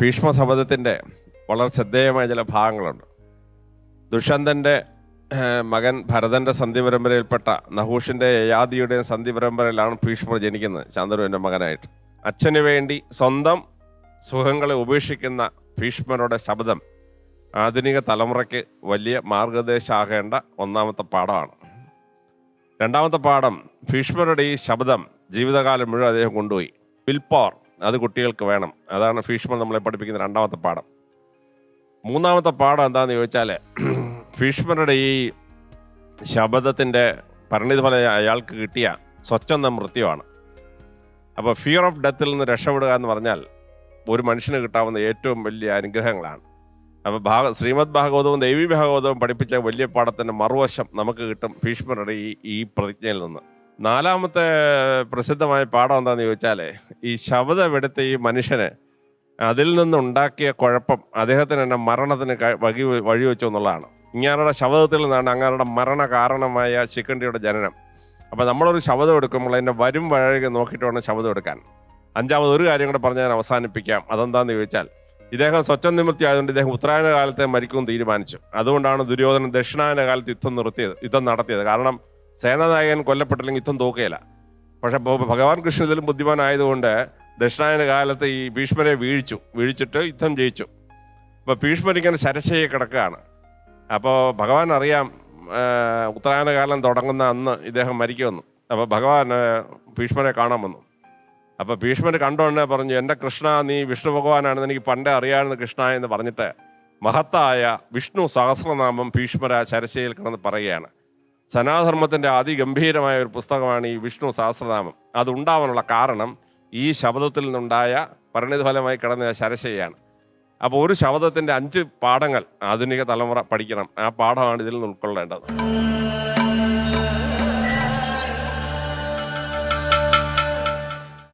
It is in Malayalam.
ഭീഷ്മശപഥത്തിൻ്റെ വളരെ ശ്രദ്ധേയമായ ചില ഭാഗങ്ങളുണ്ട്. ദുഷ്യന്തൻ്റെ മകൻ ഭരതൻ്റെ സന്ധി പരമ്പരയിൽപ്പെട്ട നഹൂഷിൻ്റെ യയാതിയുടെയും സന്ധി പരമ്പരയിലാണ് ഭീഷ്മർ ജനിക്കുന്നത്, ശാന്തനുവിൻ്റെ മകനായിട്ട്. അച്ഛന് വേണ്ടി സ്വന്തം സുഖങ്ങളെ ഉപേക്ഷിക്കുന്ന ഭീഷ്മരുടെ ശബ്ദം ആധുനിക തലമുറയ്ക്ക് വലിയ മാർഗനിർദ്ദേശമാകേണ്ട ഒന്നാമത്തെ പാഠമാണ്. രണ്ടാമത്തെ പാഠം, ഭീഷ്മരുടെ ഈ ശബ്ദം ജീവിതകാലം മുഴുവൻ അദ്ദേഹം കൊണ്ടുപോയി. വിൽ പവർ അത് കുട്ടികൾക്ക് വേണം. അതാണ് ഭീഷ്മർ നമ്മളെ പഠിപ്പിക്കുന്ന രണ്ടാമത്തെ പാഠം. മൂന്നാമത്തെ പാഠം എന്താണെന്ന് ചോദിച്ചാൽ, ഭീഷ്മരുടെ ഈ ശബ്ദത്തിൻ്റെ പരിണിതഫലം അയാൾക്ക് കിട്ടിയ സ്വച്ഛന്ത മൃത്യുവാണ്. അപ്പോൾ ഫിയർ ഓഫ് ഡെത്തിൽ നിന്ന് രക്ഷപ്പെടുക എന്ന് പറഞ്ഞാൽ ഒരു മനുഷ്യന് കിട്ടാവുന്ന ഏറ്റവും വലിയ അനുഗ്രഹങ്ങളാണ്. അപ്പോൾ ശ്രീമദ് ഭാഗവതവും ദേവി ഭാഗവതവും പഠിപ്പിച്ച വലിയ പാഠത്തിൻ്റെ മറുവശം നമുക്ക് കിട്ടും ഭീഷ്മരുടെ ഈ പ്രതിജ്ഞയിൽ നിന്ന്. നാലാമത്തെ പ്രസിദ്ധമായ പാഠം എന്താണെന്ന് ചോദിച്ചാൽ, ഈ ശബ്ദമെടുത്ത ഈ മനുഷ്യന് അതിൽ നിന്നുണ്ടാക്കിയ കുഴപ്പം അദ്ദേഹത്തിന് തന്നെ മരണത്തിന് വഴിവെച്ചു എന്നുള്ളതാണ്. ഇങ്ങാരുടെ ശബ്ദത്തിൽ നിന്നാണ് അങ്ങാരുടെ മരണ കാരണമായ ശിഖണ്ഡിയുടെ ജനനം. അപ്പോൾ നമ്മളൊരു ശബ്ദം എടുക്കുമ്പോൾ അതിൻ്റെ വരും വഴി നോക്കിയിട്ട് വേണം ശബ്ദം എടുക്കാൻ. അഞ്ചാമത് ഒരു കാര്യം കൂടെ പറഞ്ഞ് ഞാൻ അവസാനിപ്പിക്കാം. അതെന്താണെന്ന് ചോദിച്ചാൽ, ഇദ്ദേഹം സ്വച്ഛം നിവൃത്തി ആയതുകൊണ്ട് ഇദ്ദേഹം ഉത്തരായന കാലത്തെ മരിക്കുമെന്ന് തീരുമാനിച്ചു. അതുകൊണ്ടാണ് ദുര്യോധനൻ ദക്ഷിണായന കാലത്ത് യുദ്ധം നടത്തിയത്. കാരണം സേനാനായകൻ കൊല്ലപ്പെട്ടില്ലെങ്കിൽ യുദ്ധം തോക്കുകയില്ല. പക്ഷെ ഭഗവാൻ കൃഷ്ണൻ ഇതിലും ബുദ്ധിമാനായതുകൊണ്ട് ദക്ഷിണായന കാലത്ത് ഈ ഭീഷ്മരെ വീഴിച്ചിട്ട് യുദ്ധം ജയിച്ചു. അപ്പോൾ ഭീഷ്മരിങ്ങനെ ശരശയെ കിടക്കുകയാണ്. അപ്പോൾ ഭഗവാൻ അറിയാം ഉത്തരായന കാലം തുടങ്ങുന്ന അന്ന് ഇദ്ദേഹം മരിക്കുമെന്നു. അപ്പോൾ ഭഗവാൻ ഭീഷ്മരെ കാണാൻ വന്നു. അപ്പോൾ ഭീഷ്മർ കണ്ടോണ്ടേ പറഞ്ഞു, എൻ്റെ കൃഷ്ണ, നീ വിഷ്ണു ഭഗവാനാണെന്ന് എനിക്ക് പണ്ടേ അറിയാമെന്ന് കൃഷ്ണ എന്ന് പറഞ്ഞിട്ട് മഹത്തായ വിഷ്ണു സഹസ്രനാമം ഭീഷ്മര ശരശയിൽ കിടന്ന് പറയുകയാണ്. സനാതനധർമ്മത്തിൻ്റെ അതിഗംഭീരമായ ഒരു പുസ്തകമാണ് ഈ വിഷ്ണു സഹസ്രനാമം. അതുണ്ടാവാനുള്ള കാരണം ഈ ശബ്ദത്തിൽ നിന്നുണ്ടായ പരിണിതഫലമായി കിടന്ന ശരശയാണ്. അപ്പോൾ ഒരു ശബ്ദത്തിൻ്റെ 5 പാഠങ്ങൾ ആധുനിക തലമുറ പഠിക്കണം. ആ പാഠമാണ് ഇതിൽ നിന്ന് ഉൾക്കൊള്ളേണ്ടത്.